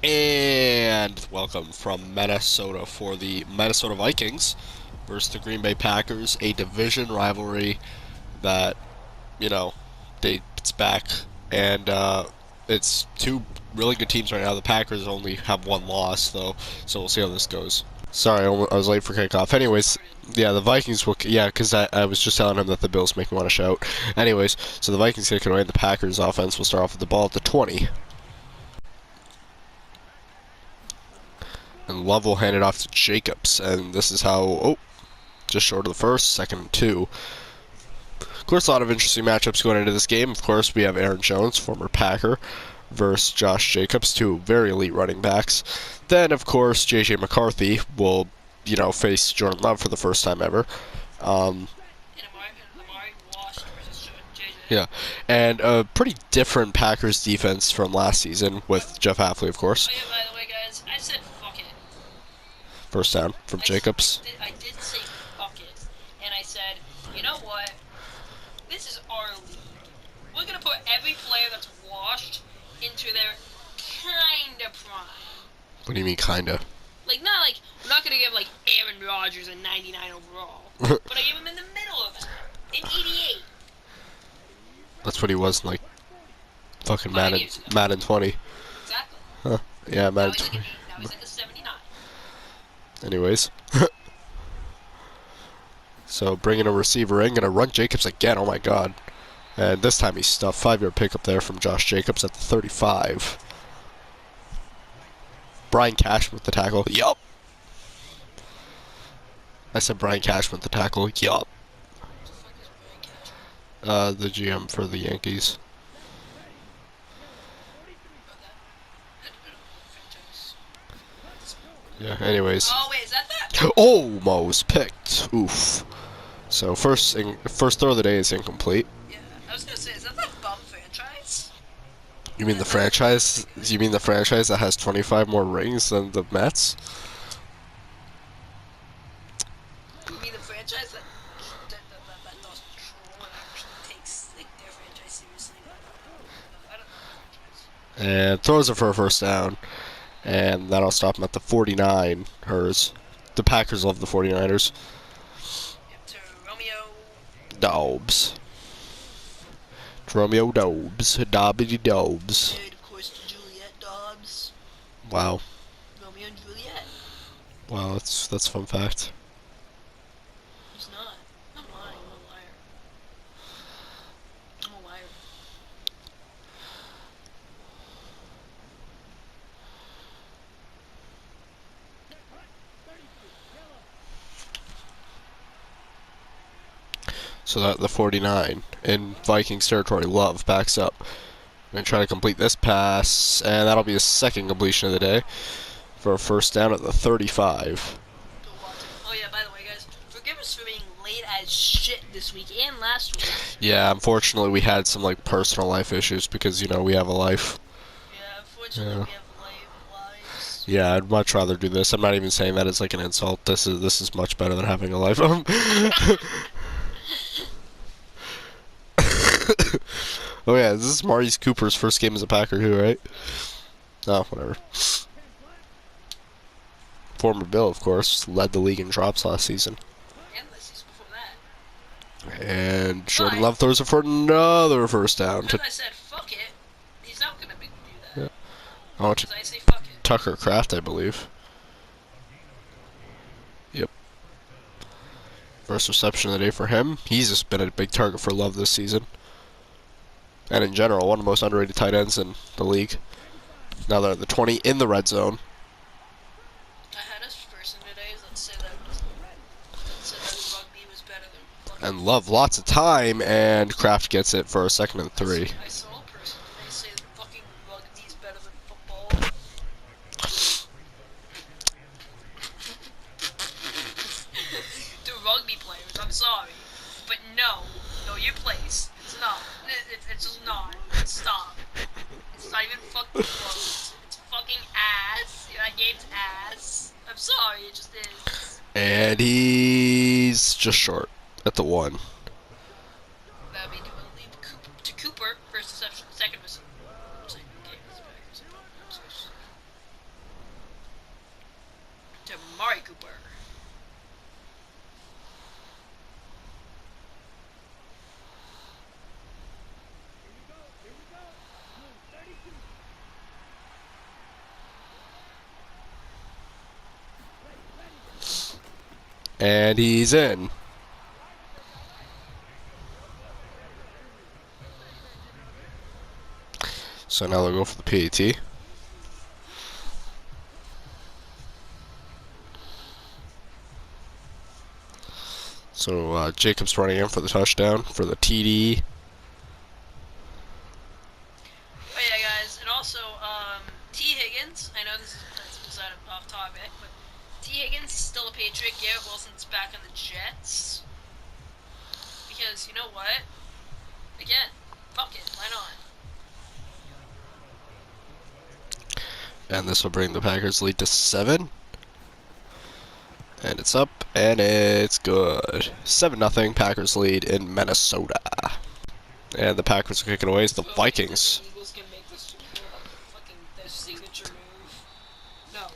And welcome from Minnesota for the Minnesota Vikings versus the Green Bay Packers, a division rivalry that, you know, dates back. And it's two really good teams right now. The Packers only have one loss, though, so we'll see how this goes. Sorry, I was late for kickoff. Anyways, yeah, the Vikings will. Yeah, because I was just telling him that the Bills make me want to shout. Anyways, so the Vikings kick it away, and the Packers offense will start off with the ball at the 20. And Love will hand it off to Jacobs. And this is how, just short of the first, second and 2. Of course, a lot of interesting matchups going into this game. Of course, we have Aaron Jones, former Packer, versus Josh Jacobs, two very elite running backs. Then, of course, J.J. McCarthy will, face Jordan Love for the first time ever. Yeah, and a pretty different Packers defense from last season with Jeff Hafley, of course. Oh yeah, by the way, guys, I said fuck it. First down from Jacobs. I did say fuck it, and I said, you know what? This is our league. We're gonna put every player that's washed into their kinda prime. What do you mean, kinda? Like not like we're not gonna give like Aaron Rodgers a 99 overall, but I give him in the middle of that, an 88. That's what he was in, like, fucking 5 Madden, years ago. Madden 20. Exactly. Huh. Yeah, Now Madden he's like 20. a 79. Anyways. So bringing a receiver in, gonna run Jacobs again, oh my god. And this time he's stuffed. 5-yard pickup there from Josh Jacobs at the 35. Brian Cashman with the tackle. Yup. I said Brian Cashman with the tackle. Yup. The GM for the Yankees. Yeah, anyways. Oh wait, is that that? Almost picked. Oof. So first throw of the day is incomplete. Yeah, I was gonna say, is that bum franchise? You mean the franchise? You mean the franchise that has 25 more rings than the Mets? You mean the franchise that does troll and actually takes like their franchise seriously? I don't know the franchise. And throws it for a first down. And that'll stop him at the 49. Hers. The Packers love the 49ers. Yep, to Romeo. Dobbs. Romeo Dobbs. Dobbity Dobbs. And of course to Juliet Dobbs. Wow. Romeo and Juliet. Wow, that's a fun fact. He's not. I'm lying. I'm a liar. I'm a liar. So that the 49 in Vikings territory, Love backs up. Gonna try to complete this pass, and that'll be his second completion of the day for a first down at the 35. Oh yeah, by the way, guys, forgive us for being late as shit this week and last week. Yeah, unfortunately we had some like personal life issues because we have a life. Yeah, unfortunately we have lives. Yeah, I'd much rather do this. I'm not even saying that it's like an insult. This is much better than having a life. Oh yeah, this is Maurice Cooper's first game as a Packer too, right? Oh, whatever. Former Bill, of course, led the league in drops last season. And the season before that. And Jordan Love throws it for another first down. Because I said fuck it, he's not gonna make me do that. Yeah. Oh, to Because I say fuck it. Tucker Kraft, I believe. Yep. First reception of the day for him. He's just been a big target for Love this season. And in general, one of the most underrated tight ends in the league. Now they're at the 20 in the red zone. I had a person today that said that rugby was better than fucking. And Love lots of time, and Kraft gets it for a second and 3. I saw a person today say that fucking rugby is better than football. The rugby players, I'm sorry, but no, know your place. It's not. It's just not. Stop. It's not even fucking close. It's fucking ass. That game's ass. I'm sorry, it just is. And he's just short at the 1. That'd be to Cooper, first reception, second reception. Cooper. And he's in. So now they'll go for the PAT. So Jacobs running in for the touchdown for the TD. Oh yeah, guys, and also T. Higgins. I know this is off topic, but T. Higgins is still a Patriot. Garrett Wilson's back on the Jets. Because you know what? Again, fuck it, why not? And this will bring the Packers lead to 7. And it's up, and it's good. 7-0 Packers lead in Minnesota. And the Packers are kicking away as the Vikings. The Eagles can make this like fucking their signature move. No.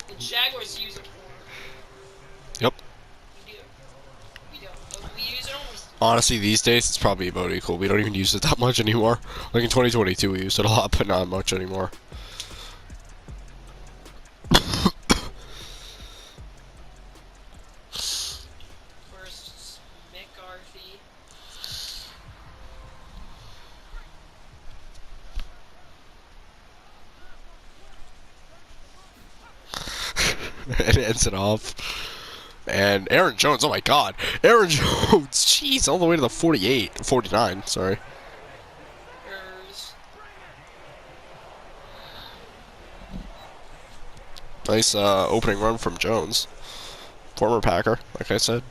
The Jaguars use it more. Yep. We do. We don't. But we use it almost. Honestly, these days it's probably about equal. We don't even use it that much anymore. Like in 2022 we used it a lot, but not much anymore. First, McCarthy. And ends it off. And Aaron Jones, oh my god. Aaron Jones, jeez, all the way to the 49, sorry. Nice opening run from Jones. Former Packer, like I said.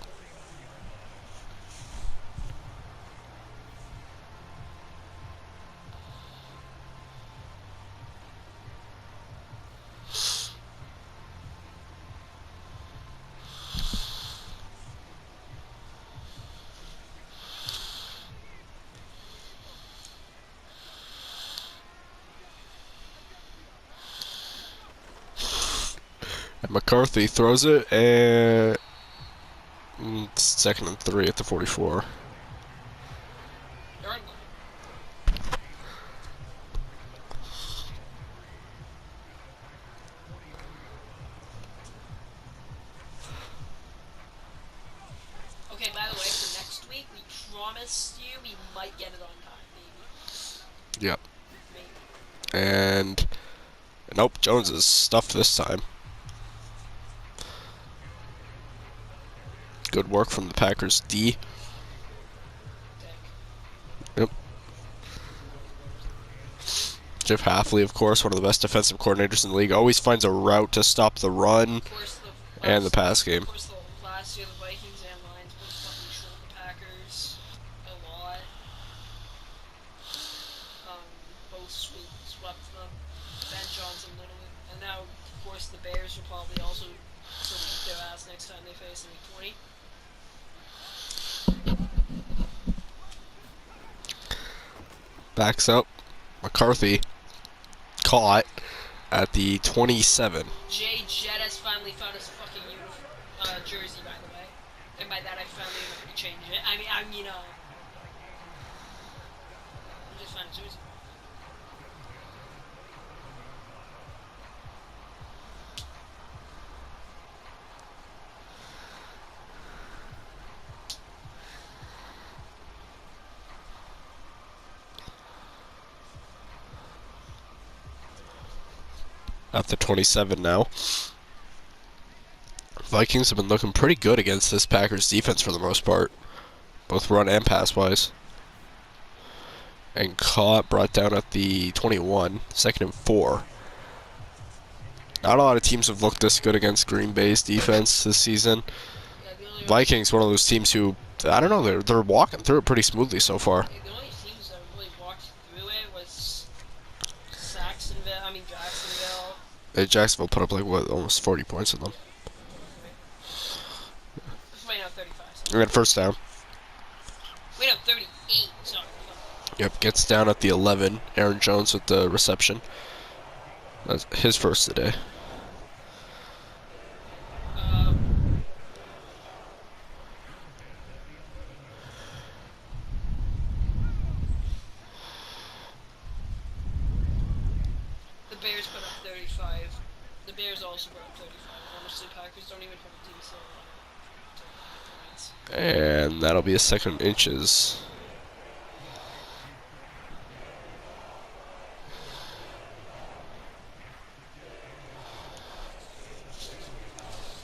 And McCarthy throws it, and second and 3 at the 44. Okay, by the way, for next week, we promised you we might get it on time, maybe. Yep. Maybe. And nope, Jones is stuffed this time. Good work from the Packers D. Yep. Jeff Halfley, of course, one of the best defensive coordinators in the league, always finds a route to stop the run and the pass game. Of course, the last year the Vikings and Lions both fucking trolled the Packers a lot. Both swept them. Ben Johnson literally, and now of course the Bears will probably also beat their ass next time they face in Week 20. Backs up. McCarthy caught at the 27. Jay Jett has finally found his fucking jersey, by the way. And by that I finally changed it. I mean, he just found his jersey. At the 27 now. Vikings have been looking pretty good against this Packers defense for the most part, both run and pass wise. And caught, brought down at the 21, second and 4. Not a lot of teams have looked this good against Green Bay's defense this season. Yeah, Vikings, one of those teams who, I don't know, they're walking through it pretty smoothly so far. The only teams that really walked through it was Jacksonville. Jacksonville put up like what, almost 40 points in them. Wait, no, 35. We got first down. Wait, no, 38. Sorry. Yep, gets down at the 11. Aaron Jones with the reception. That's his first today. put up 35. The Bears also put up 35. Honestly, Packers don't even have a decent points. And that'll be a second inches.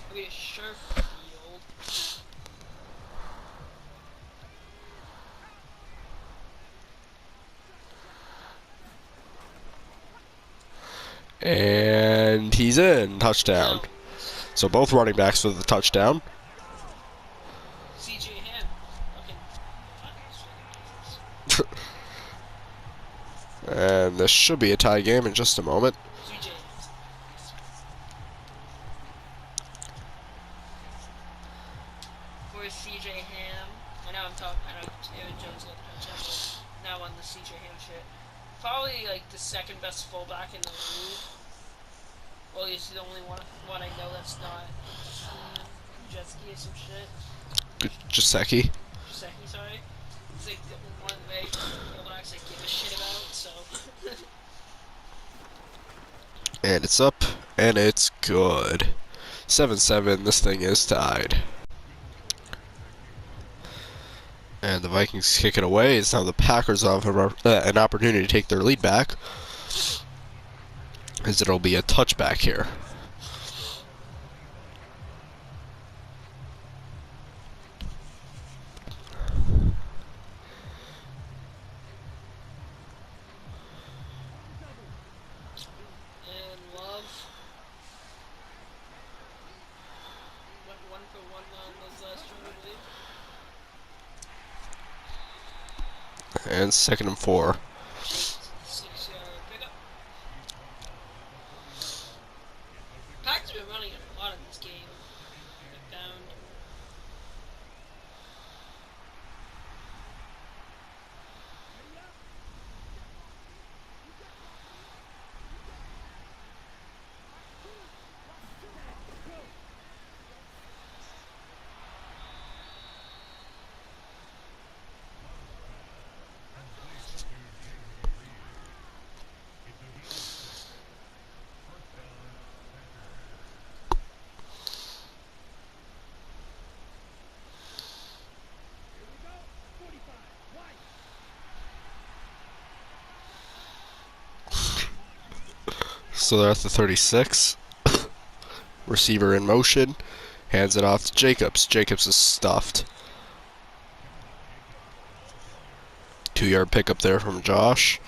It'll be a sure field. And he's in. Touchdown. No. So both running backs with the touchdown. CJ Ham. Fucking. And this should be a tie game in just a moment. CJ. For CJ Ham. I know Aaron Jones got the touchdown, but now on the CJ Ham shit. Probably like the second best fullback in the league. Well, he's the only one I know that's not Jetski or some shit. Jasecki. Jetski, sorry. It's like the one way fullbacks I give a shit about, so. And it's up, and it's good. 7-7, this thing is tied. And the Vikings kick it away. It's now the Packers have an opportunity to take their lead back, as it'll be a touchback here. And Love. Went 1-for-1 on those last two, I believe. And 2nd and 4. 6-yard pickup. Packers have been running it a lot in this game. I found. So they're at the 36. Receiver in motion. Hands it off to Jacobs. Jacobs is stuffed. 2-yard pickup there from Josh.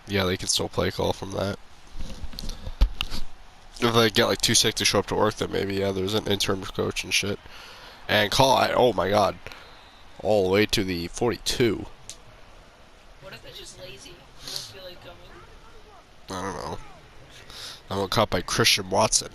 Yeah, they can still play call from that. If they get like too sick to show up to work, then maybe, yeah, there's an interim coach and shit. And call, oh my god. All the way to the 42. What if they're just lazy? Don't feel like coming. I don't know. I'm gonna caught by Christian Watson.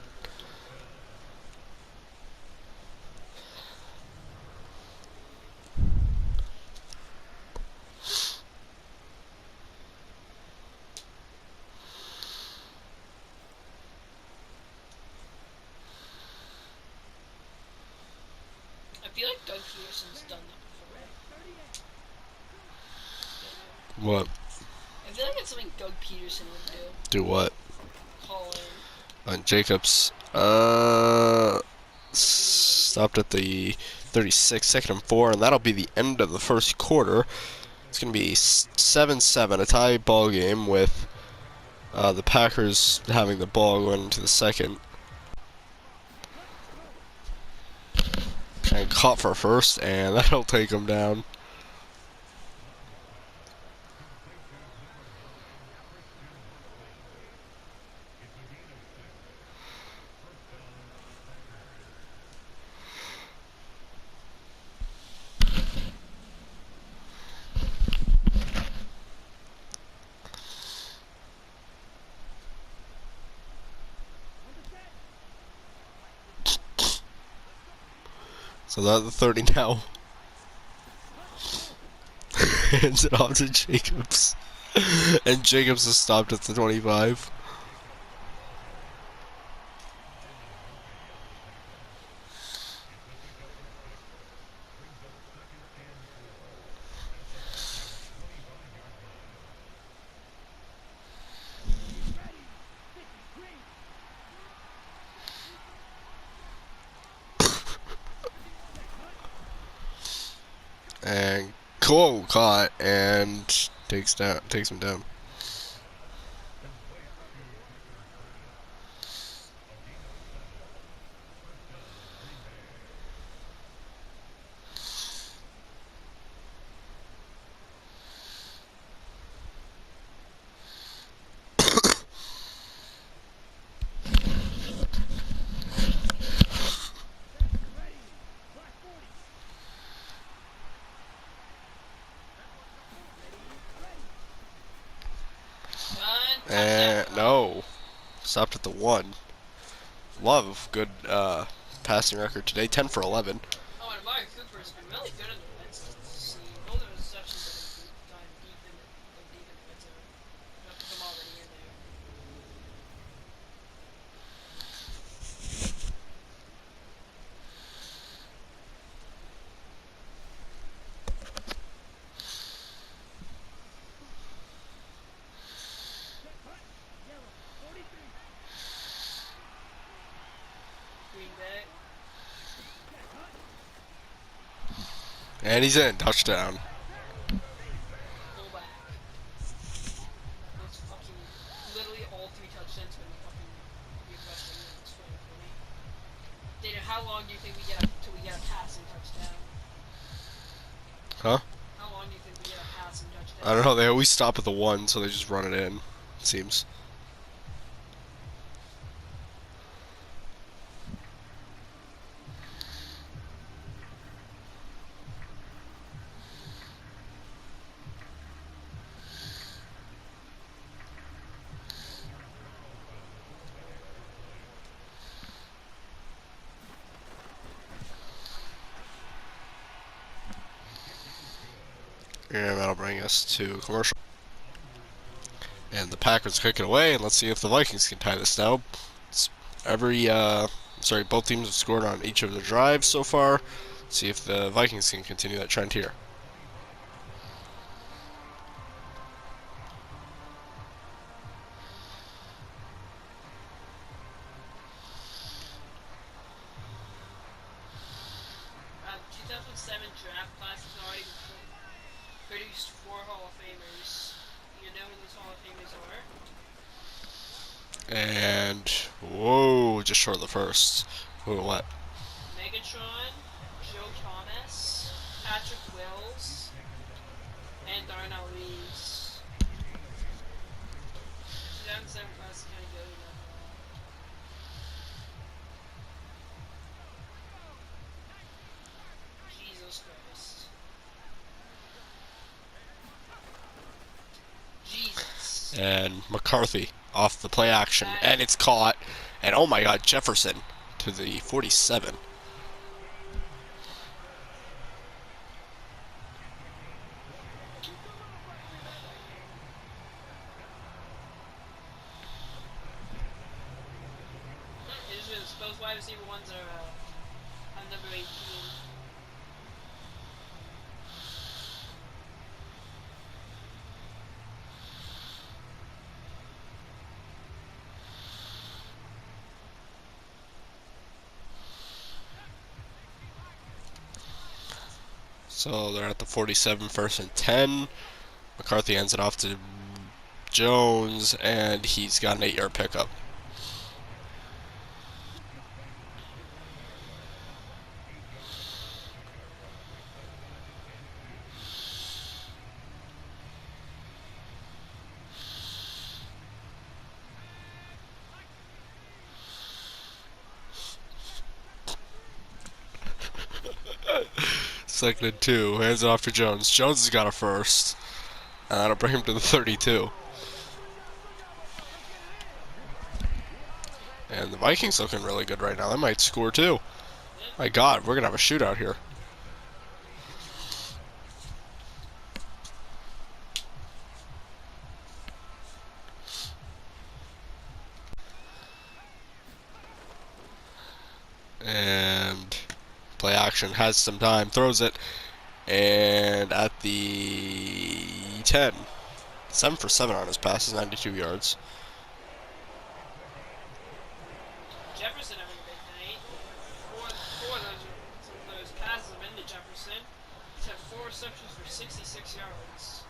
I feel like Doug Peterson's done that before. What? I feel like it's something Doug Peterson would do. Do what? Call in. On Jacobs. Stopped at the 36, 2nd and 4, and that'll be the end of the first quarter. It's going to be 7-7, a tie ball game with the Packers having the ball going into the second. And caught for first, and that'll take him down. So that's the 30 now. Hands it off to Jacobs. And Jacobs has stopped at the 25. And Cole caught and takes him down. Touchdown. And no, stopped at the 1. Love, good passing record today, 10 for 11. Oh, and Amari Cooper has been really good in the red zone. See, all the receptions have been deep in the red zone. With them already in there. Green Bay. And he's in, touchdown. Fullback. Those fucking literally all 3 touchdowns been fucking requesting this for me. Dana, how long do you think we get till we get a passing touchdown? Huh? How long do you think we get a passing touchdown? I don't know, they always stop at the 1, so they just run it in, it seems. And that'll bring us to commercial. And the Packers kick it away, and let's see if the Vikings can tie this now. Both teams have scored on each of their drives so far. Let's see if the Vikings can continue that trend here. The 2007 draft class has already produced 4 Hall of Famers. You know who those Hall of Famers are? And whoa, just short of the first. Who what? Megatron, Joe Thomas, Patrick Wills, and Darnell Reeves. 2007 class is kind of good. Jesus Christ. Jesus. And McCarthy off the play action, and it's caught. And oh my God, Jefferson to the 47. Those wide receiver ones are on number 18. So they're at the 47, 1st and 10. McCarthy ends it off to Jones, and he's got an 8-yard pickup. Second and 2, hands it off to Jones. Jones has got a first, and that'll bring him to the 32. And the Vikings looking really good right now. They might score too. My God, we're gonna have a shootout here. And play action, has some time, throws it, and at the 10. 7 for 7 on his passes, 92 yards. Jefferson having a big night. Four of those passes have been to Jefferson. He's had 4 receptions for 66 yards.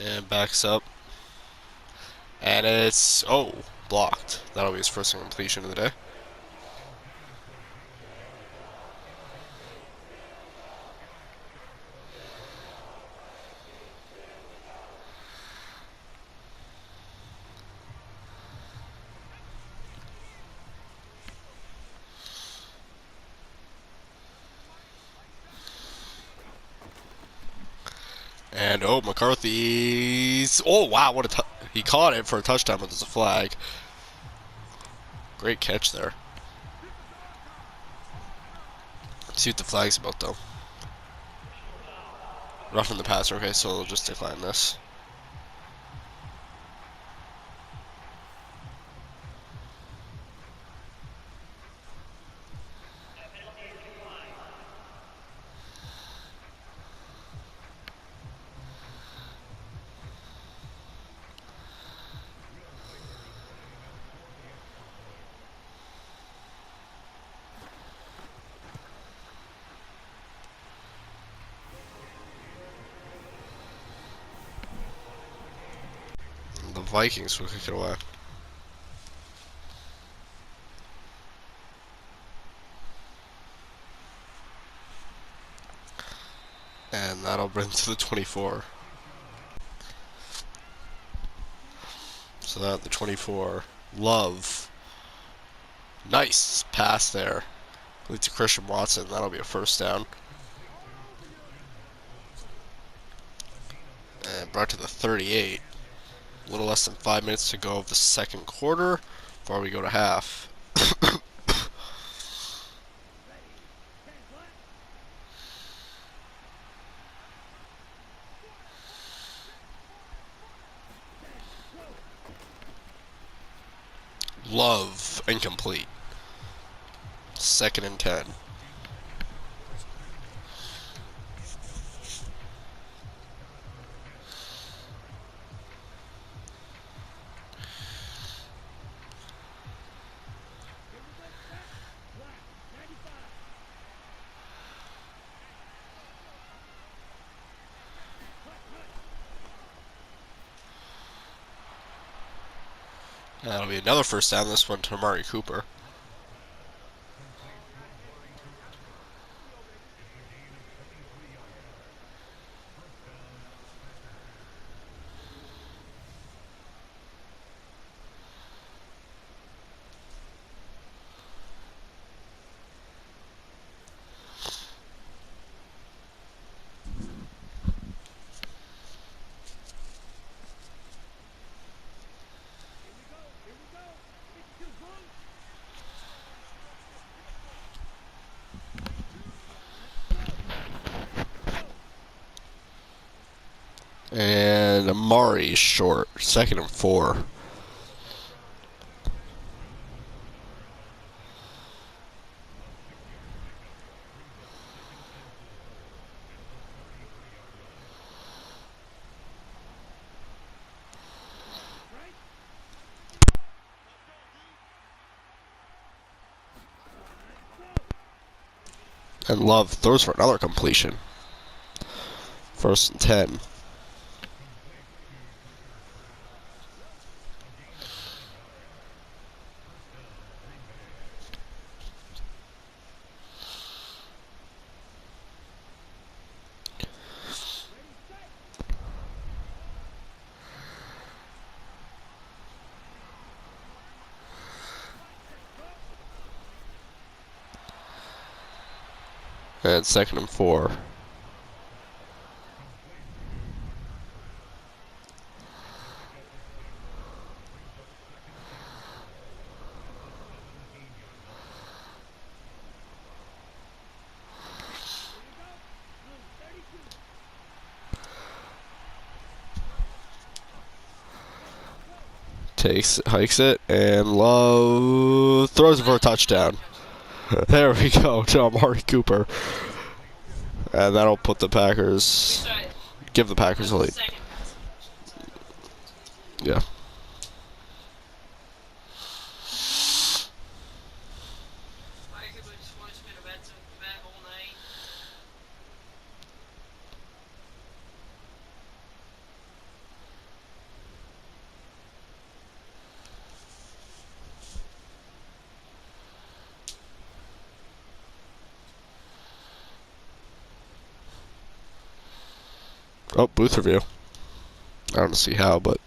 And backs up. And it's, oh, blocked. That'll be his first completion of the day. And oh, McCarthy's, oh wow, what a he caught it for a touchdown, but there's a flag. Great catch there. Let's see what the flag's about though. Roughing the passer, okay, so they'll just decline this. The Vikings will kick it away. And that'll bring to the 24. So that the 24. Love. Nice pass there. Lead to Christian Watson. That'll be a first down. And brought to the 38. A little less than 5 minutes to go of the second quarter before we go to half. Love, incomplete. 2nd and 10. That'll be another first down, this one to Amari Cooper. And Amari short, 2nd and 4. And Love throws for another completion. 1st and 10. And 2nd and 4. hikes it, and Love throws it for a touchdown. There we go to Amari Cooper. And that'll put the Packers, give the Packers a lead. Yeah. Oh, booth review. I don't see how, but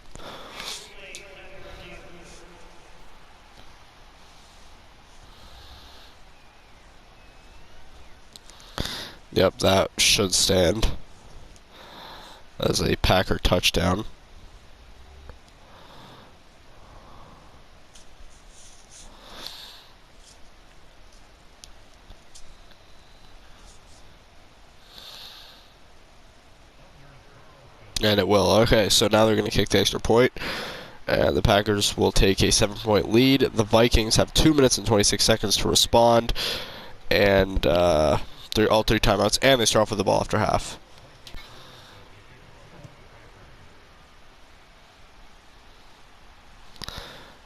yep, that should stand as a Packer touchdown. And it will. Okay, so now they're going to kick the extra point. And the Packers will take a 7-point lead. The Vikings have 2 minutes and 26 seconds to respond. And all 3 timeouts. And they start off with the ball after half.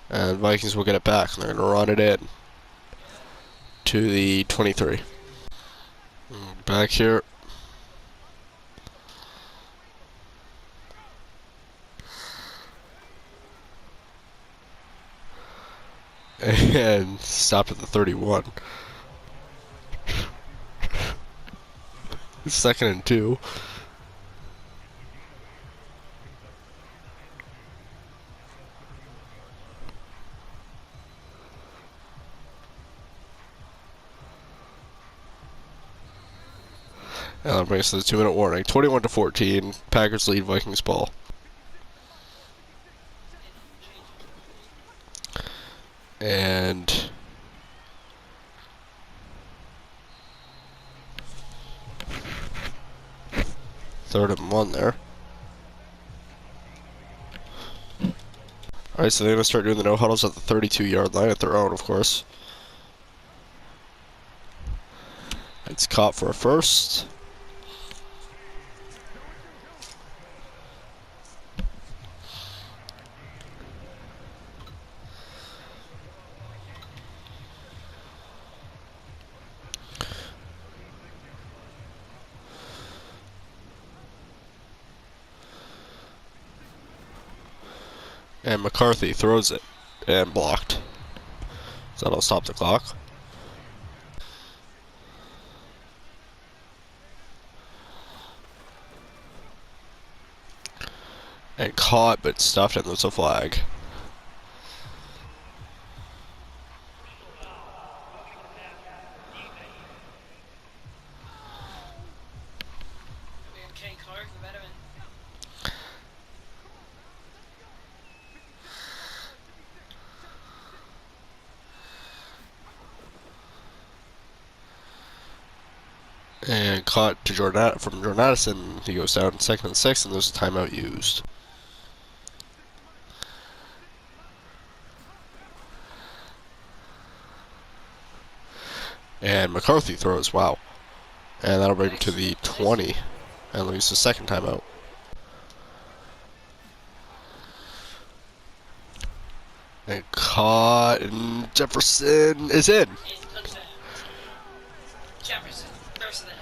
And Vikings will get it back. And they're going to run it in to the 23. Back here. And stopped at the 31. 2nd and 2. And that brings us to the 2-minute warning. 21-14. Packers lead, Vikings ball. And 3rd and 1 there. Alright, so they're going to start doing the no huddles at the 32-yard line at their own, of course. It's caught for a first. And McCarthy throws it and blocked. So that'll stop the clock. And caught but stuffed, and there's a flag. And caught to from Jordan Addison. He goes down 2nd and 6, and there's a timeout used. And McCarthy throws, wow. And that'll bring him to the 20, and lose the 2nd timeout. And caught, and Jefferson is in. Jefferson, first of that.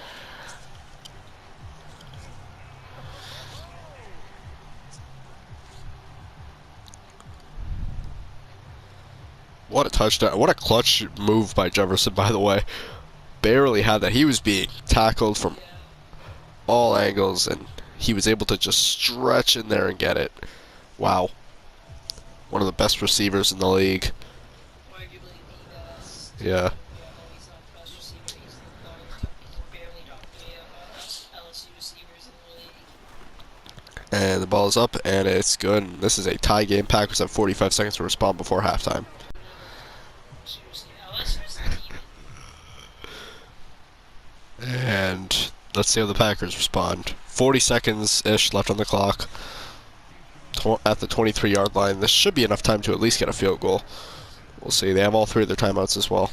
What a touchdown. What a clutch move by Jefferson, by the way. Barely had that. He was being tackled from all angles, and he was able to just stretch in there and get it. Wow. One of the best receivers in the league. Arguably the best. Yeah. He's not the best receiver. He's barely top 3 LSU receivers in the league. And the ball is up, and it's good. And this is a tie game. Packers have 45 seconds to respond before halftime. And let's see how the Packers respond. 40 seconds-ish left on the clock. at the 23-yard line. This should be enough time to at least get a field goal. We'll see. They have all three of their timeouts as well.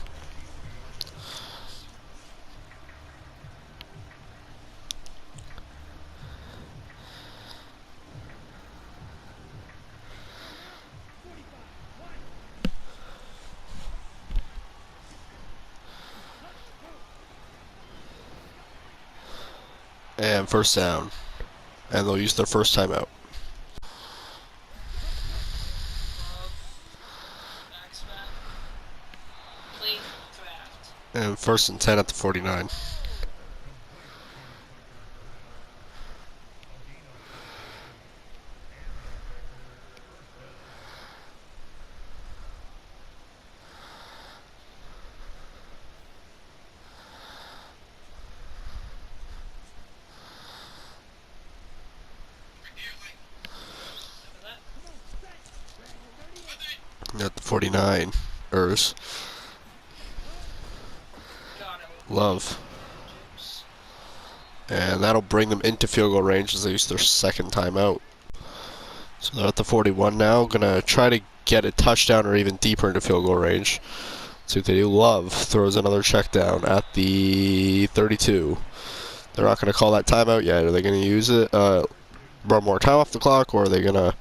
And first down. And they'll use their first timeout. And first and 10 at the 49. At the 49ers. Love. And that'll bring them into field goal range as they use their second timeout. So they're at the 41 now. Gonna try to get a touchdown or even deeper into field goal range. See what they do. Love throws another check down at the 32. They're not gonna call that timeout yet. Are they gonna use it? Run more time off the clock, or are they gonna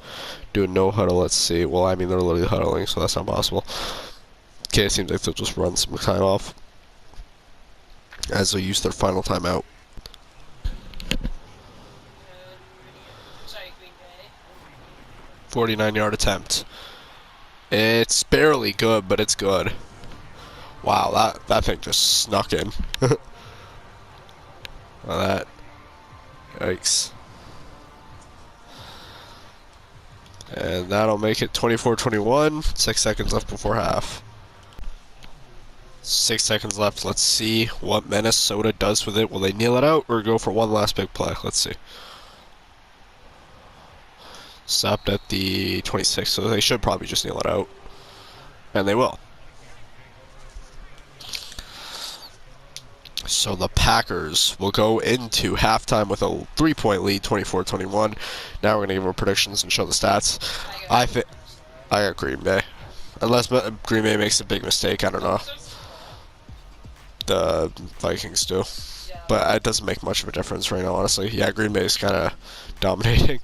do a no huddle? Let's see. Well, I mean, they're literally huddling, so that's not possible. Okay, it seems like they'll just run some time off as they use their final timeout. 49-yard attempt. It's barely good, but it's good. Wow, that thing just snuck in. That. Yikes. And that'll make it 24-21. 6 seconds left before half. 6 seconds left. Let's see what Minnesota does with it. Will they kneel it out or go for one last big play? Let's see. Stopped at the 26, so they should probably just kneel it out. And they will. So the Packers will go into halftime with a 3-point lead, 24-21. Now we're going to give our predictions and show the stats. I got Green Bay. Unless Green Bay makes a big mistake, I don't know. The Vikings do. But it doesn't make much of a difference right now, honestly. Yeah, Green Bay is kind of dominating.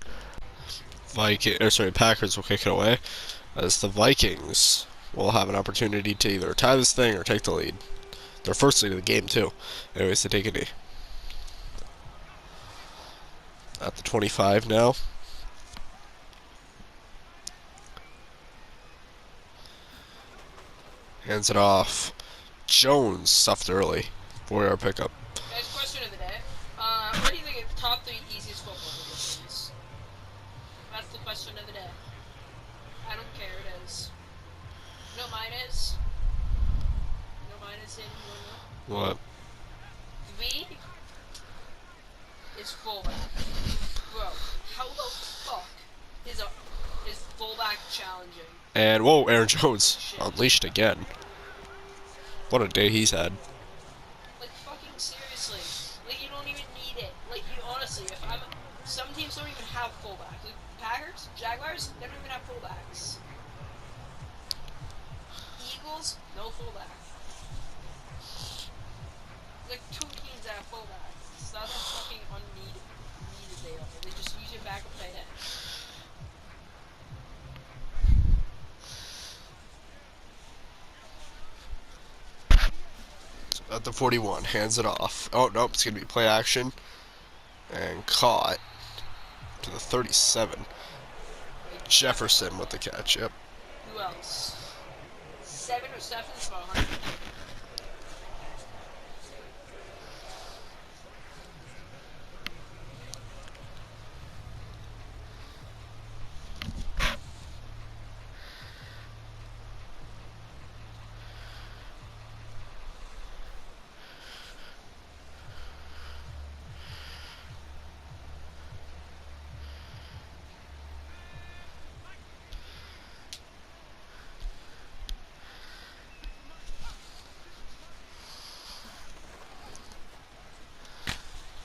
Packers will kick it away, as the Vikings will have an opportunity to either tie this thing or take the lead. Their first lead of the game, too. Anyways, they take a knee. At the 25 now. Hands it off. Jones stuffed early. 4-yard pickup. Guys, question of the day. What do you think are the top 3 easiest football games? That's the question of the day. I don't care, it is. You know mine is? You know mine is in? What? 3 is fullback. Bro, how the fuck is fullback challenging? And, whoa, Aaron Jones unleashed again. What a day he's had. Like, fucking seriously. Like, you don't even need it. Like, you honestly, some teams don't even have fullbacks. Like, Packers, Jaguars, they don't even have fullbacks. Eagles, no fullback. Like, 2 teams that have fullbacks. That's how fucking needed they are. They just use your backup tight end. At the 41, hands it off. Oh, nope, it's going to be play action. And caught to the 37. Jefferson with the catch, yep. Who else? 7 or 7 is about 100.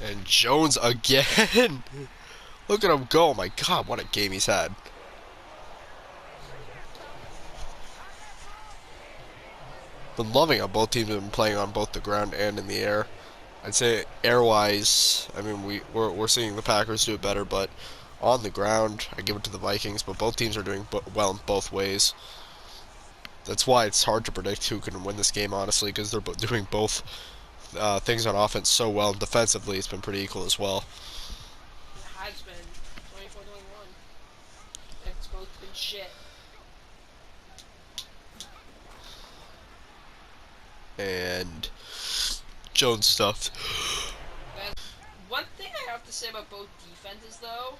And Jones again. Look at him go. Oh my god, what a game he's had. Been loving how both teams have been playing on both the ground and in the air. I'd say air-wise, I mean we're seeing the Packers do it better, but on the ground, I give it to the Vikings. But both teams are doing well in both ways. That's why it's hard to predict who can win this game, honestly, because they're doing both things on offense so well. And defensively, it's been pretty equal as well. It has been 24-21. It's both been shit. And Jones stuff. That's one thing I have to say about both defenses, though,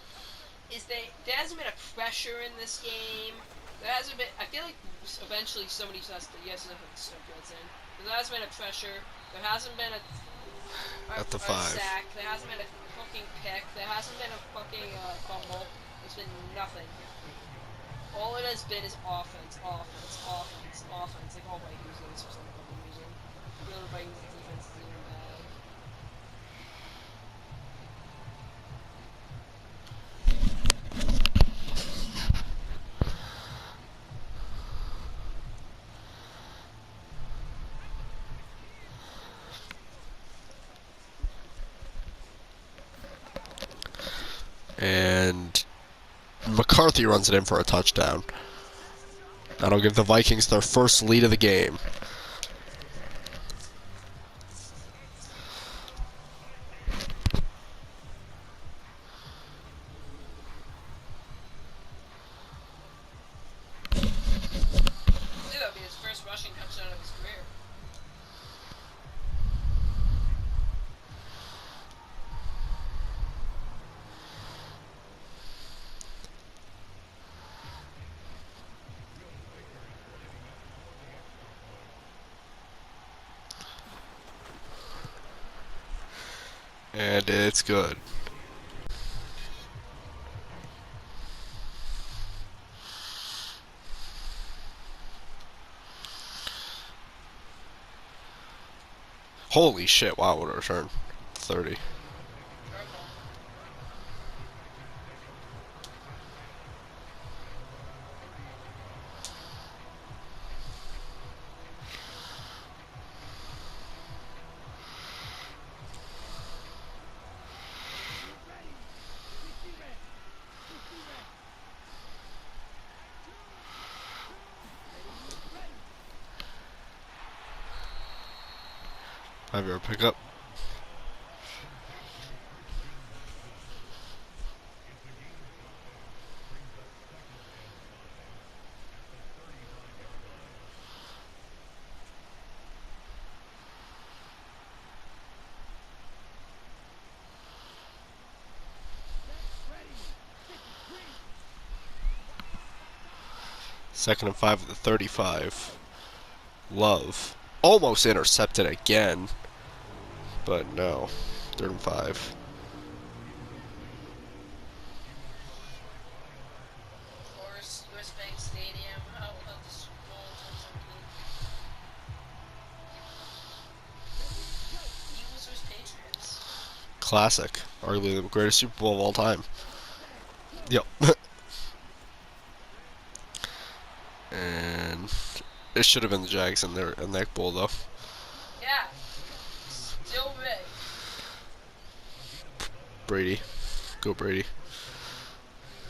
is there hasn't been a pressure in this game. There hasn't been. I feel like eventually somebody has to. Yes, I think stuff gets in. There hasn't been a pressure. There hasn't been At the a 5. sack. There hasn't been a fucking pick. There hasn't been a fucking fumble. There's been nothing. All it has been is offense, offense, offense, offense. Like, oh my, who's doing this for some fucking reason? The other Vikings defense is even bad. And McCarthy runs it in for a touchdown. That'll give the Vikings their first lead of the game. I think that'll be his first rushing touchdown of his career. And it's good. Holy shit, wow, what a return. 30. Purple. Have your pickup. Second and 5 at the 35. Love. Almost intercepted again. But no. Third and 5. US Bank Stadium. How the Super Bowl 2017. Eagles vs Patriots. Classic. Arguably the greatest Super Bowl of all time. Yep. And it should have been the Jags in their neck bowl though. Yeah. Still rigged. Brady. Go Brady. We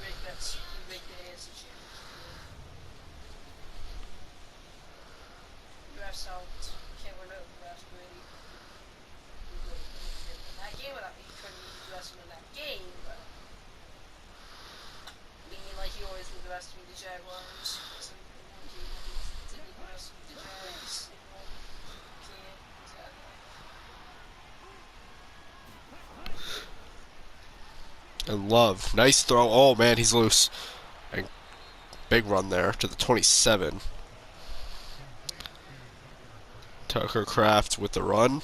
rigged that. We rigged the AFC Championship game. Refs helped. Can't win it. Refs Brady. In that game, he couldn't lead the rest of them in that game, but being like he always lead the rest of the Jaguars. So one game to lead the rest of the Jags. Can't. Exactly. And Love. Nice throw. Oh man, he's loose. And big run there to the 27. Tucker Kraft with the run.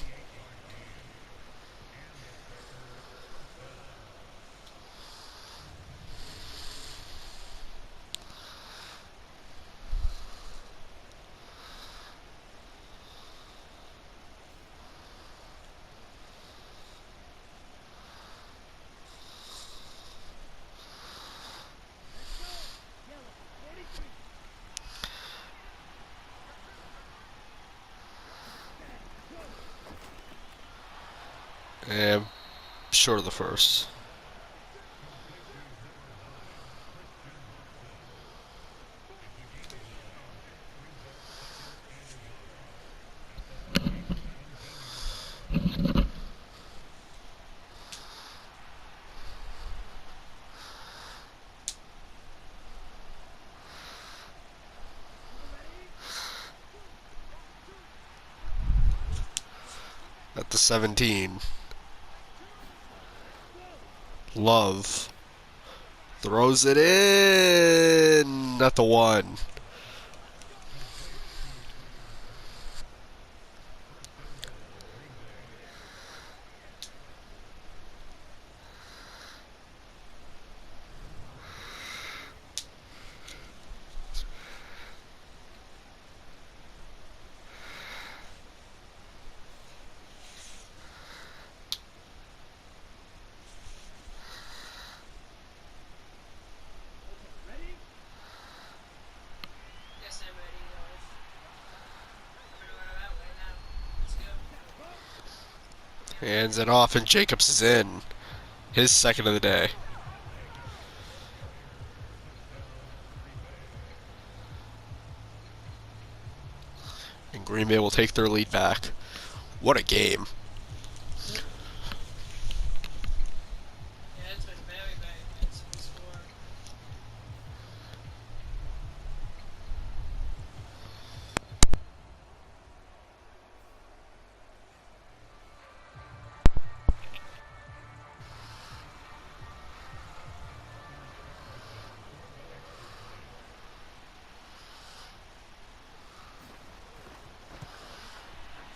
And short of the first. At the 17. Love throws it in at the 1. Yes, I'm ready, Lord. I don't know where I'm at right now. Let's go. Hands it off, and Jacobs is in. His second of the day. And Green Bay will take their lead back. What a game. Yeah, it's been very, very nice to score.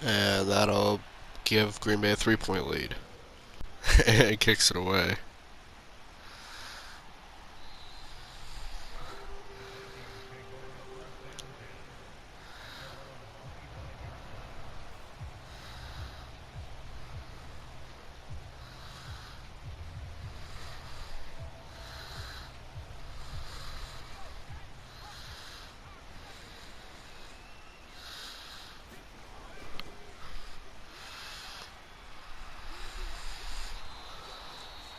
And that'll give Green Bay a 3-point lead. And kicks it away.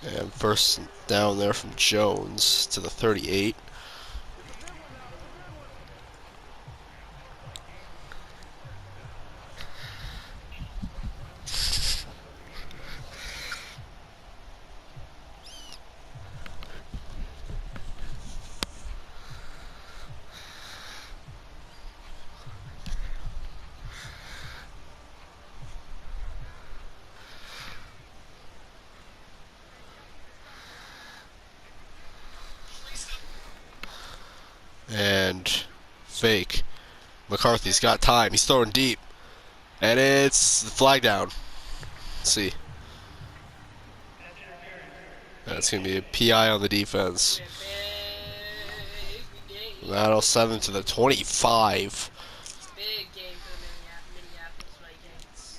And first down there from Jones to the 38. And fake. McCarthy's got time. He's throwing deep. And it's the flag down. Let's see. That's going to be a PI on the defense. Big game. That'll send them to the 25. Big game for the Minneapolis Vikings.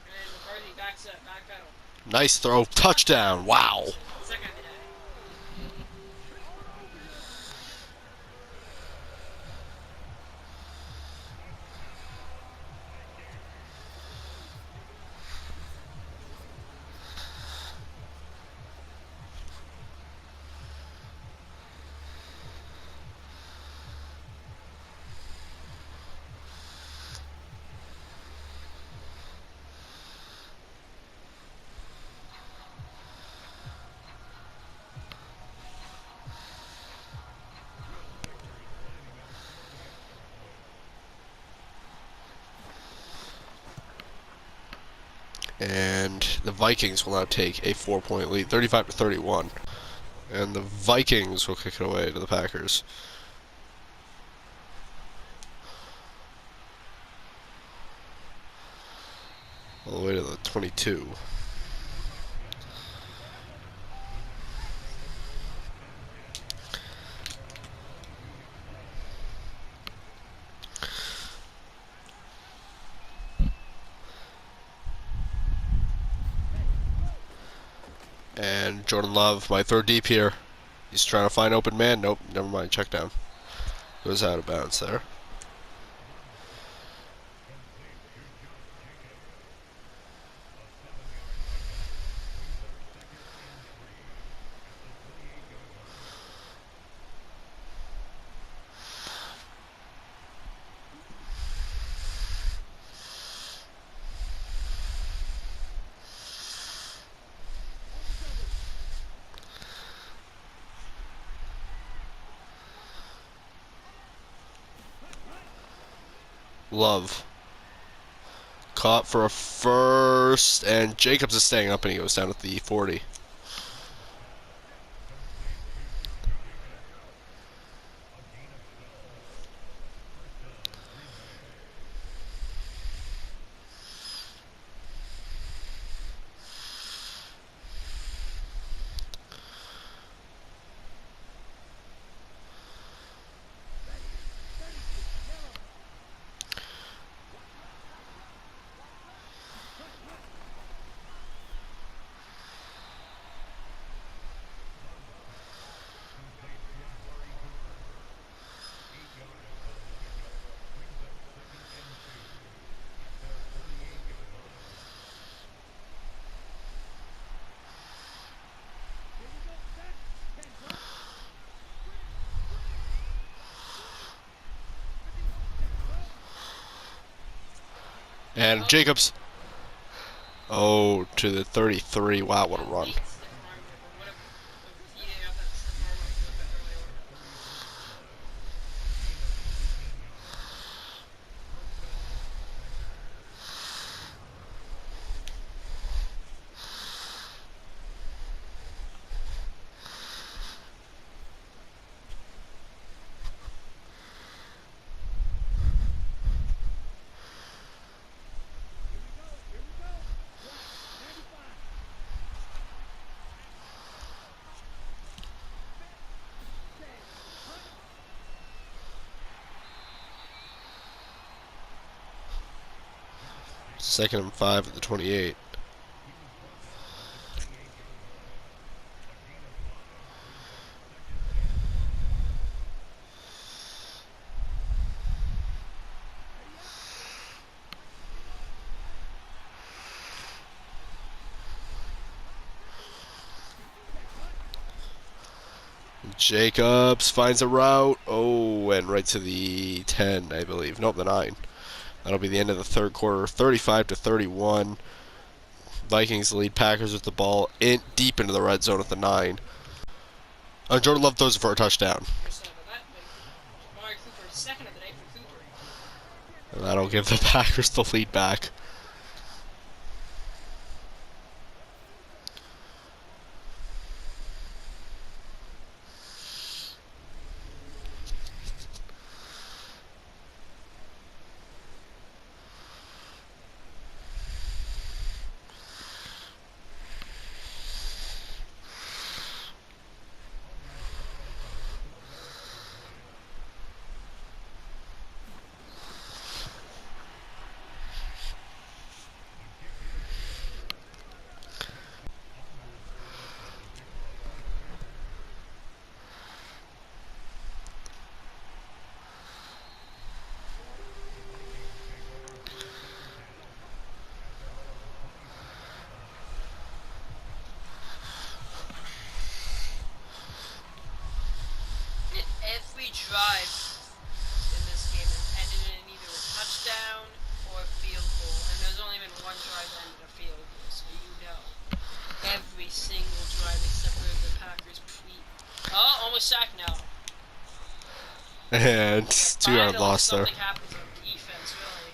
And McCarthy backs up, back pedal. Nice throw. Touchdown. Wow. Second of the day. And the Vikings will now take a 4-point lead, 35 to 31. And the Vikings will kick it away to the Packers. All the way to the 22. And Jordan Love might throw deep here. He's trying to find open man. Nope, never mind. Check down. Goes out of bounds there. Love. Caught for a first, and Jacobs is staying up, and he goes down at the 40. And Jacobs. Oh, to the 33. Wow, what a run. Second and 5 at the 28. Jacobs finds a route. Oh, and right to the 10, I believe. Nope, the 9. That'll be the end of the third quarter. 35 to 31. Vikings lead Packers with the ball deep into the red zone at the 9. Jordan Love throws it for a touchdown. And that'll give the Packers the lead back. Every drive in this game has ended in either a touchdown or a field goal, and there's only been one drive that ended a field goal, so you know. Every single drive except for the Packers Oh, almost sacked now. And 2-yard loss there. Something happens on defense, really.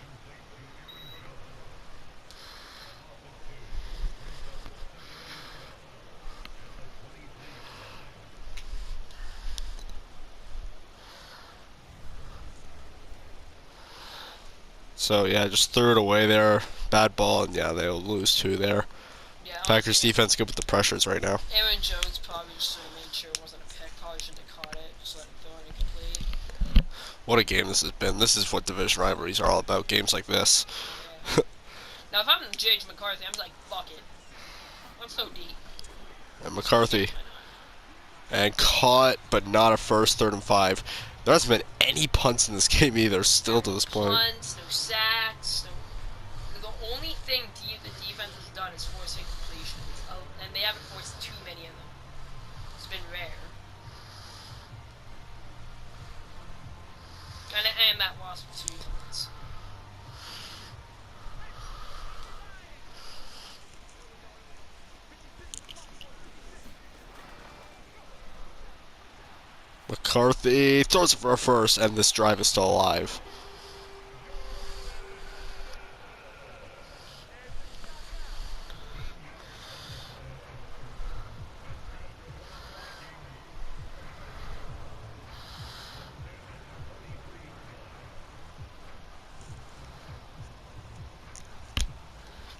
So, yeah, just threw it away there. bad ball, and yeah, they'll lose two there. Yeah, Packers honestly, defense good with the pressures right now. Aaron Jones probably just should have made sure it wasn't a pick. Probably shouldn't have caught it. Just let him throw it incomplete. What a game this has been. This is what division rivalries are all about, games like this. Yeah. Now, if I'm J.H. McCarthy, I'm just like, fuck it. Let's go deep. And McCarthy. Why not? And caught, but not a first, 3rd and 5. There hasn't been any punts in this game either, still to this point. Punts, no sacks, no. The only thing the defense has done is forcing completions, and they haven't forced too many of them. It's been rare. And Matt Ross with 2 punts. McCarthy throws it for a first, and this drive is still alive.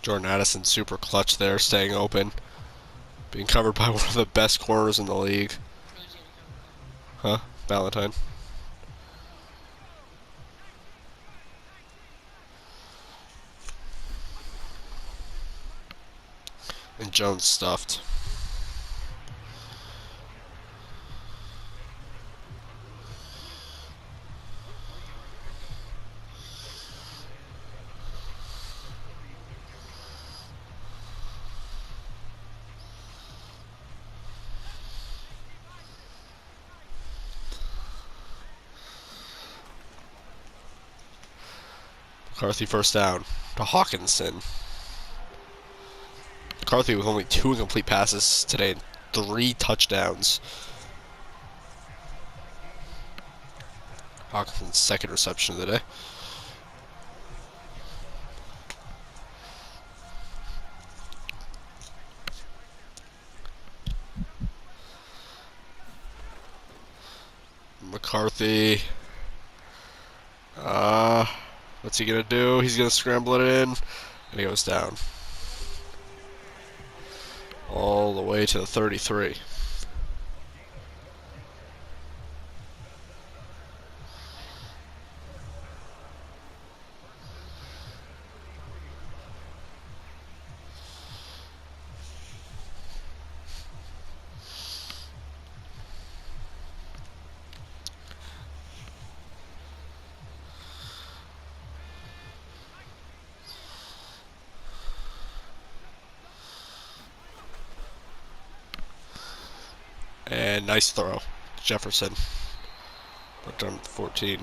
Jordan Addison super clutch there, staying open. Being covered by one of the best corners in the league. Who's gonna Huh? Valentine. And Jones stuffed. McCarthy first down to Hawkinson. McCarthy with only 2 incomplete passes today and 3 touchdowns. Hawkinson's 2nd reception of the day. McCarthy. What's he gonna do? He's gonna scramble it in, and he goes down. All the way to the 33. And nice throw. Jefferson. But done 14.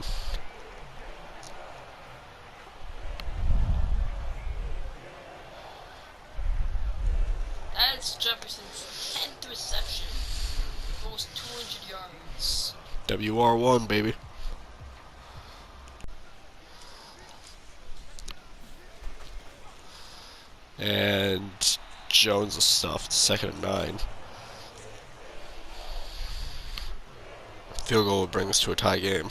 That's Jefferson's 10th reception. Almost 200 yards. WR1, baby. And Jones is stuffed. 2nd and 9. Field goal would bring us to a tie game.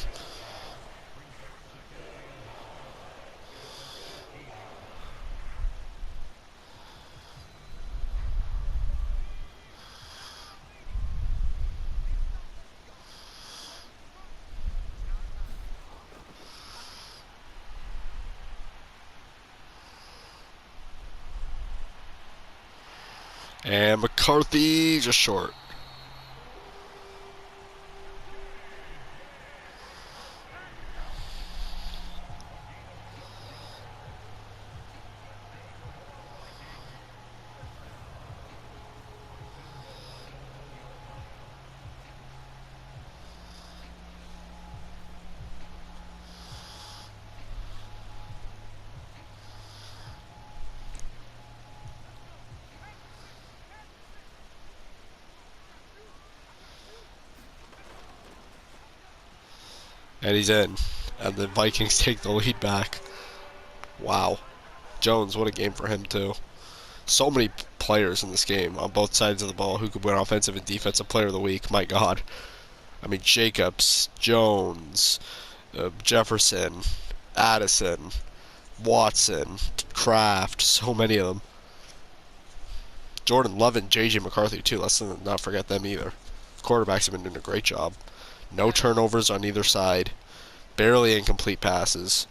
And McCarthy just short. And he's in. And the Vikings take the lead back. Wow. Jones, what a game for him, too. So many players in this game on both sides of the ball who could win Offensive and Defensive Player of the Week. My God. I mean, Jacobs, Jones, Jefferson, Addison. Watson, Kraft, so many of them. Jordan Love and J.J. McCarthy too. Let's not forget them either. Quarterbacks have been doing a great job. No Yeah. turnovers on either side. Barely incomplete passes.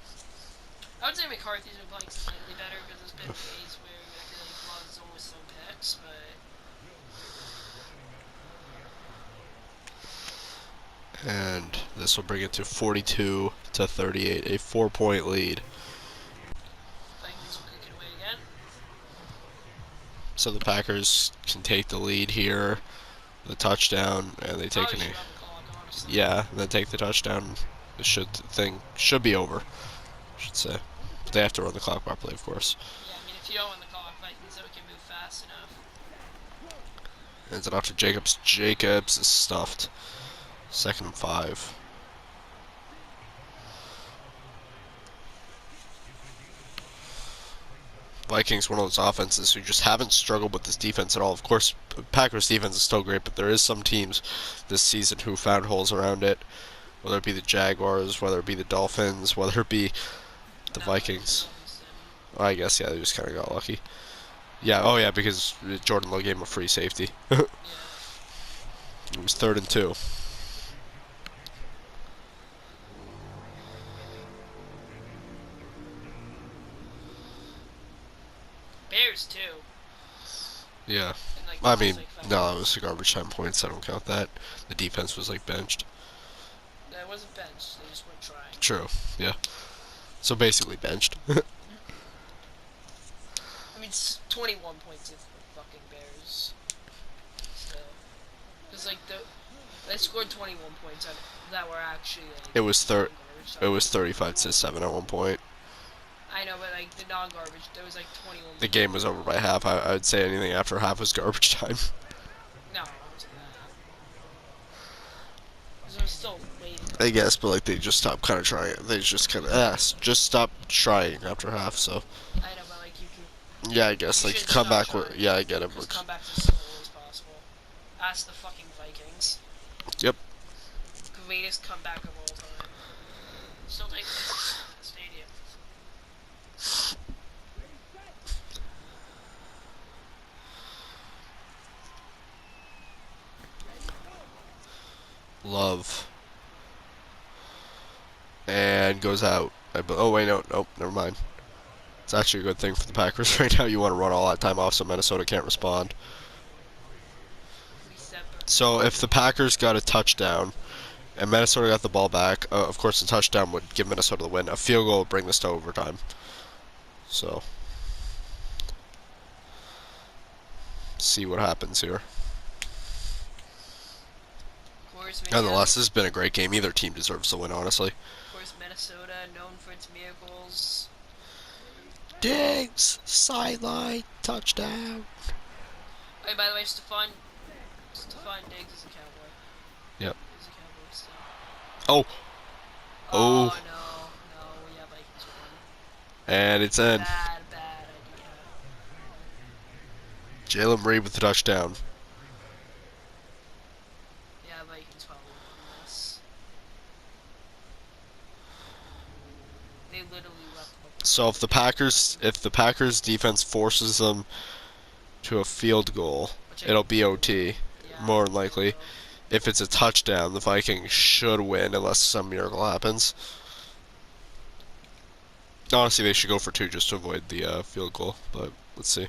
I would say McCarthy's been playing slightly better because there's been days where I feel like Love's almost some picks, but And this will bring it to 42 to 38, a 4-point lead. Vikings will kick it away again. So the Packers can take the lead here, the touchdown, and they take Probably an should run the clock, honestly. yeah, and then take the touchdown. The thing should be over, I should say. But they have to run the clock properly, of course. Yeah, I mean, if you don't run the clock, Vikings can move fast enough. Ends it off to Jacobs. Jacobs is stuffed. 2nd and 5. Vikings, one of those offenses who just haven't struggled with this defense at all. Of course, Packers defense is still great, but there is some teams this season who found holes around it. Whether it be the Jaguars, whether it be the Dolphins, whether it be the Vikings. I guess, yeah, they just kind of got lucky. Yeah, oh yeah, because Jordan Love gave him a free safety. Yeah. It was 3rd and 2. Bears too. Yeah. In, like, I the mean, last, like, 5 no, it minutes. was the garbage time points. I don't count that. The defense was like benched. That wasn't bench. They just weren't trying. True. Yeah. So basically benched. I mean, it's 21 points if the fucking Bears. Still, because like they scored 21 points that were actually like. It was non-garbage It was time. 35-7 at one point. I know, but like the non-garbage, there was like 21. The game was over by half. I'd say anything after half was garbage time. No, it wasn't that. Because it was still waiting. I guess, but like they just stopped kind of trying. They just kind of just stopped trying after half. So I know, but like you can. yeah, I guess You like should come stop back. trying. Yeah, I get it. Just come back as slowly as possible. Ask the fucking Vikings. Yep. Greatest comeback of all time. Still take place in the stadium. Love. And goes out. Oh wait, no, nope, never mind. It's actually a good thing for the Packers right now. You want to run all that time off so Minnesota can't respond. Reset. So if the Packers got a touchdown and Minnesota got the ball back, of course the touchdown would give Minnesota the win. A field goal would bring this to overtime. So, see what happens here. Of course, Nonetheless, this has been a great game. Either team deserves the win, honestly. Of course, Minnesota, known for its miracles. Diggs, sideline, touchdown. Oh, by the way, Stephon Diggs is a Cowboy. Yep. He's a Cowboy still. Oh, Oh, oh, no, yeah, Vikings won. and it's in. Bad idea. Jalen Reed with the touchdown. Yeah, Vikings probably won this. They literally left. So if the Packers defense forces them to a field goal, it'll be OT, Yeah, more than likely. so. If it's a touchdown, the Vikings should win unless some miracle happens. Honestly, they should go for 2 just to avoid the field goal, but let's see.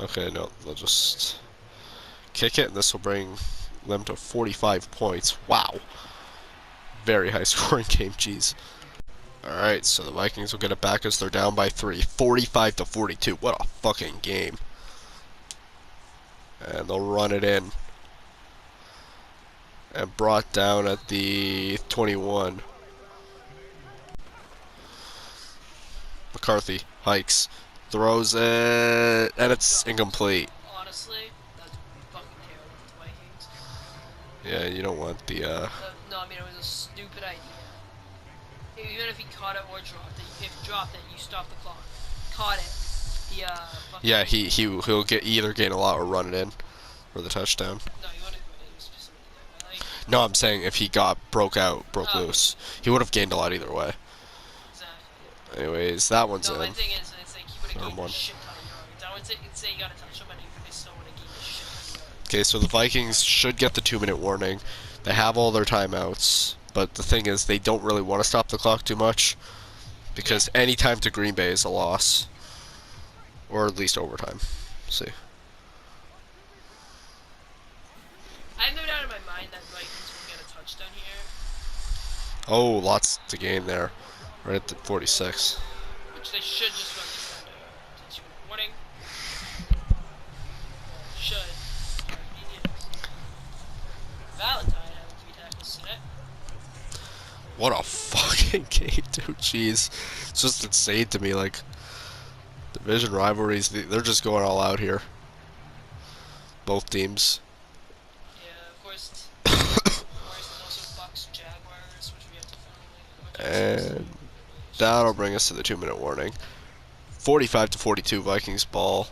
Okay, no, they'll just kick it, and this will bring them to 45 points. Wow. Very high scoring game, jeez. Alright, so the Vikings will get it back as they're down by 3. 45 to 42. What a fucking game. And they'll run it in. And brought down at the 21. McCarthy hikes, throws it, and it's incomplete. Honestly, that's fucking terrible for the Vikings. Yeah, you don't want the No, I mean, it was a stupid idea. Even if he caught it or dropped it, if he dropped it, you stop the clock. Caught it. The, fucking... yeah, he'll either gain a lot or run it in for the touchdown. No, you wouldn't specifically there, but, like, No, I'm saying if he broke Oh. loose, he would have gained a lot either way. exactly. Anyways, that one's No, my in. thing is like he would have Third gained a one. shit ton of yards. I would say you got to touch somebody, but they still would have gained a shit ton of yards. Okay, so the Vikings should get the 2-minute warning. They have all their timeouts, but the thing is, they don't really want to stop the clock too much because Yeah. any time to Green Bay is a loss, or at least overtime. Let's see. I have no doubt in my mind that Vikings will get a touchdown here, Oh, lots to gain there, right at the 46. which they should just run this down to 2-minute warning. Should. Sorry, genius. Valentine having 3 tackles today. What a fucking game, dude. Jeez, it's just insane to me. Like division rivalries, they're just going all out here. Both teams. Yeah, of course. Of course, there's also Bucks Jaguars, which we have to finally. And that'll bring us to the 2-minute warning. 45 to 42, Vikings ball.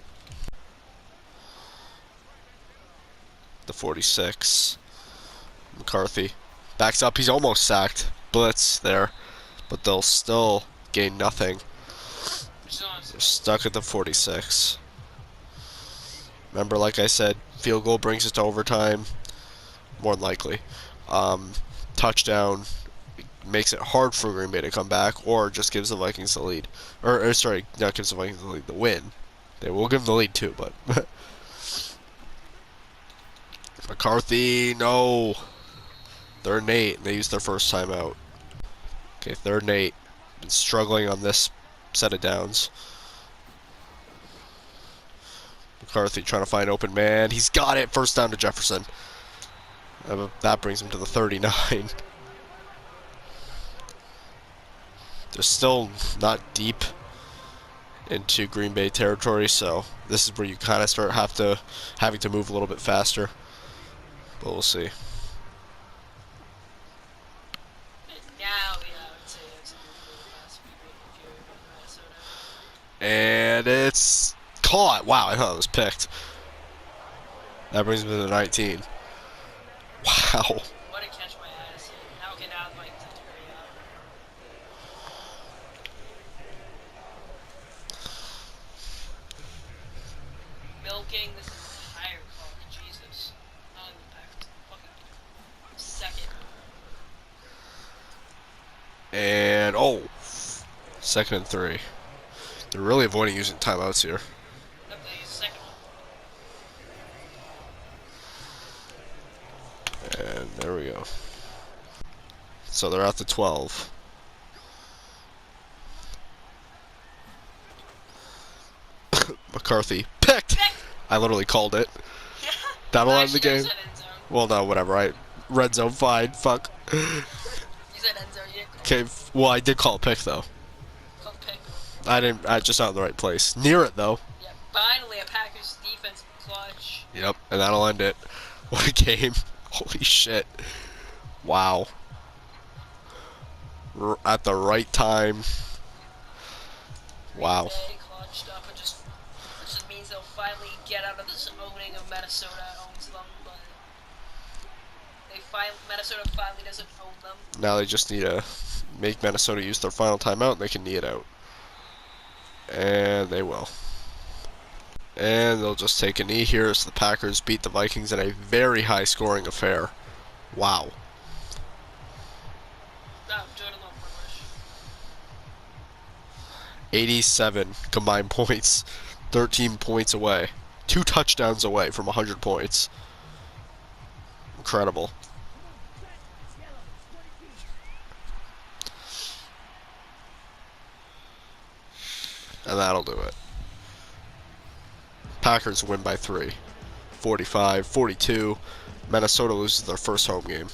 The 46. McCarthy backs up. He's almost sacked. Blitz there, but they'll still gain nothing. They're stuck at the 46. Remember, like I said, field goal brings it to overtime. More than likely. Touchdown makes it hard for Green Bay to come back, or just gives the Vikings the lead. Or sorry, not gives the Vikings the lead, the win. They will give them the lead too, but McCarthy, no. 3rd and 8. They used their first timeout. Okay, 3rd and 8. Been struggling on this set of downs. McCarthy trying to find open man. He's got it. First down to Jefferson. That brings him to the 39. They're still not deep into Green Bay territory, so this is where you kind of start having to move a little bit faster. But we'll see. Now, yeah, I would say it's a little fast if you're in Minnesota. And it's caught. Wow, I thought it was picked. That brings me to the 19. Wow. What a catch by Addison. Now get out, Mike, to hurry up. Milking this entire clock. Jesus. Not even back. Fucking second. And, oh. 2nd and 3. They're really avoiding using timeouts here. Nope, they use second one. And there we go. So they're at the 12. McCarthy picked. I literally called it. That'll end the game. Well, no, whatever. Red zone, fine. Fuck. You said end zone, you didn't Okay. Well, I did call a pick though. call pick. I didn't. I just not in the right place. Near it though. Yeah, finally a Packers defense clutch. Yep. And that'll end it. What a game. Holy shit. Wow. At the right time. Wow. They clutched up and which just means they'll finally get out of this owning of Minnesota owns them, but Minnesota finally doesn't own them. Now they just need to make Minnesota use their final timeout and they can knee it out. And they will. And they'll just take a knee here as the Packers beat the Vikings in a very high scoring affair. Wow. No, Jordan Love rush. 87 combined points. 13 points away. 2 touchdowns away from 100 points. Incredible. And that'll do it. Packers win by 3. 45-42. Minnesota loses their first home game.